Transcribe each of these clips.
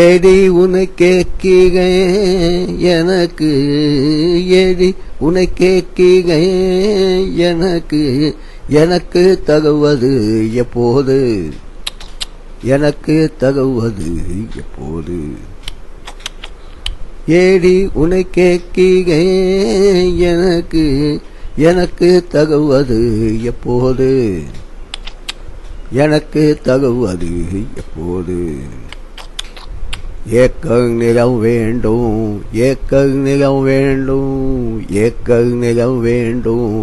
ஏடி உன்னை கேட்கீக எனக்கு, ஏடி உன்னை கேட்கீக எனக்கு, எனக்கு தகுவது எப்போது, எனக்கு தகுவது எப்போது. ஏடி உன்னை கேட்கீக எனக்கு, எனக்கு தகுவது எப்போது, எனக்கு தகுவது எப்போது. ஏக்கங் நிலம் வேண்டும், ஏக்கங் நிலம் வேண்டும், ஏக்கங் நிலம் வேண்டும்,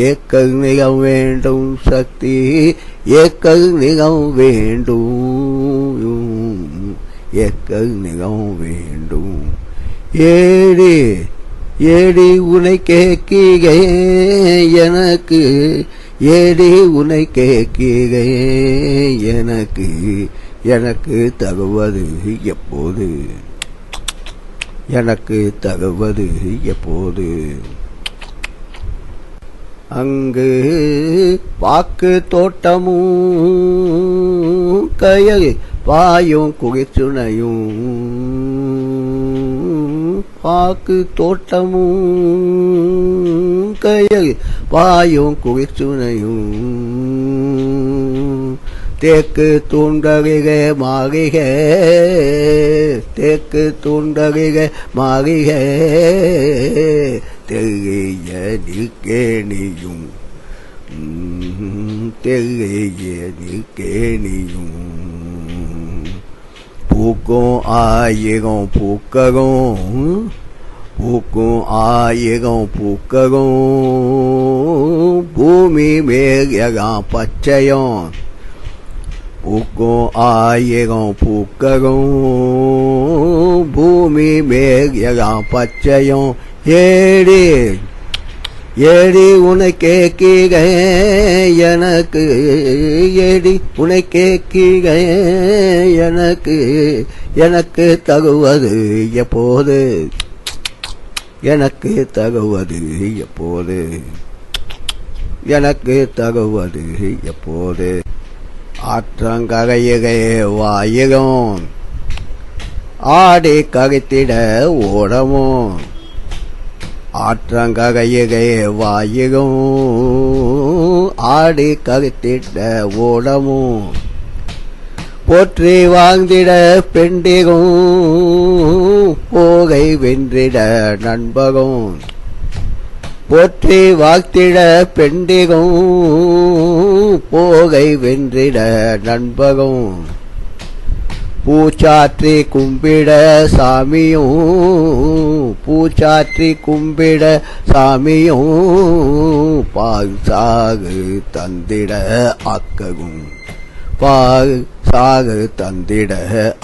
ஏக்கங் நிலம் வேண்டும் சக்தி, ஏக்கங் நிலம் வேண்டும், ஏக்கங் நிலம் வேண்டும். ஏடி ஏடி உன்னை கேட்கீக எனக்கு, ஏடி உன்னை கேட்கீக எனக்கு, எனக்கு தகுவது எப்போது, எனக்கு தகுவது எப்போது. அங்கு பாக்கு தோட்டமும் கையில் பாயும் குகைச்சுனையும், பாக்கு தோட்டமும் கையில் பாயும் குகைச்சுனையும், தேக்கு தூண்டகிக மாகிக, தேக்கு தூண்டகிக மாகிக, தெரிய நிற்கேணியும், தெரிய நிற்கேணியும். பூக்கும் ஆயிரம் பூக்களும், பூக்கும் ஆயிரம் பூக்களும், பூமி மேகம் பச்சையும், பூக்கும் ஆயிரம் பூக்களும், பூமி மேகம் பச்சையும். ஏடி ஏடி உன்னை கேட்கீக எனக்கு, ஏடி உன்னை கேட்கீக எனக்கு, எனக்கு தகுவது எப்போது, எனக்கு தகுவது எப்போது, எனக்கு தகுவது எப்போது. ஆற்றங்கரையிலே வாயிலும் ஆடி கரைத்திட ஓடமும், ஆற்றங்கரையிலே வாயிலும் ஆடி கரைத்திட ஓடமும், போற்றி வாழ்ந்திட பெண்டிரும் போகை வென்றிட நண்பரும், போற்றி வாழ்த்திட பெண்டிரும் போகை வென்றிட நண்பரும், பூச்சாற்றி கும்பிட சாமியும், பூச்சாற்றி கும்பிட சாமியும், பால் சாகு தந்திட ஆக்கவும், பால் சாகு தந்திட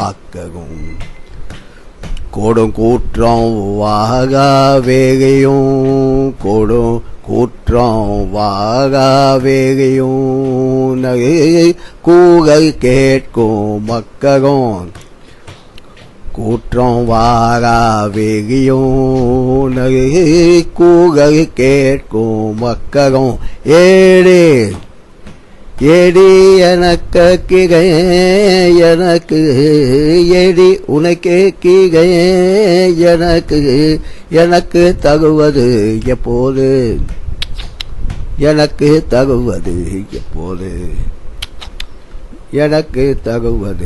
ஆக்கவும். கொடும் கூற்றம் வாகா வேகையும், கொடும் கூற்றம் வாகா வேகையும், நகை கூகல் கேட்கும் மக்களும், கூற்றம் வாகா வேகையும், நகை கூகல் கேட்கும் மக்களும். ஏடி ஏடி எனக்கு கேட்கீக எனக்கு, ஏடி உன்னை கேட்கீக எனக்கு, எனக்கு தகுவது எப்போது, எனக்கு தகுவது எப்போது, எனக்கு தகுவது.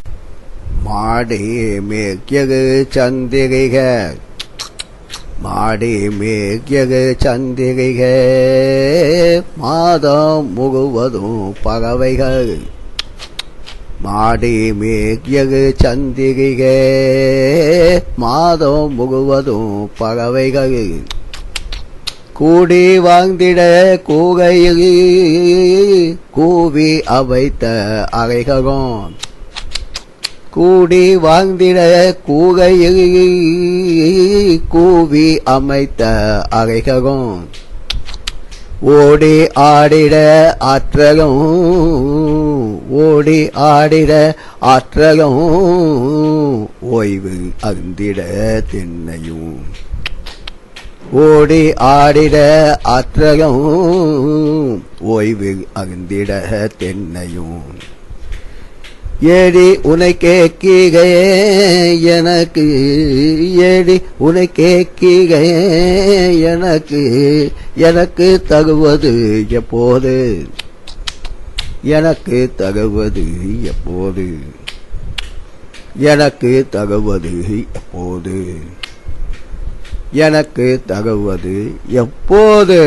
மாடி மேற்கியது சந்திரிக, மாடி மேற்கியது சந்திரிக, மாதம் முழுவதும் பறவைகள், மாடி மேற்கியது சந்திரிக, மாதம் முழுவதும் பறவைகள், கூடி வாழ்ந்திட கூகையில் கூவி அவைத்த அறைகளும், கூடி வாழ்ந்திட கூகையில் கூவி அமைத்த அறைகளும், ஓடி ஆடிட ஆற்றலும், ஓடி ஆடிட ஆற்றலும், ஓய்வு அருந்திட திண்ணையும், ஓடி ஆடிட ஆற்றலும் ஓய்வு அருந்திட தென்னையும் ஏடி உனை கேட்கிகே எனக்கு ஏடி உனை கேட்கிகே எனக்கு எனக்கு தகுவது எப்போது எனக்கு தகுவது எப்போது எனக்கு தகுவது எப்போது எனக்கு தகுவது எப்போது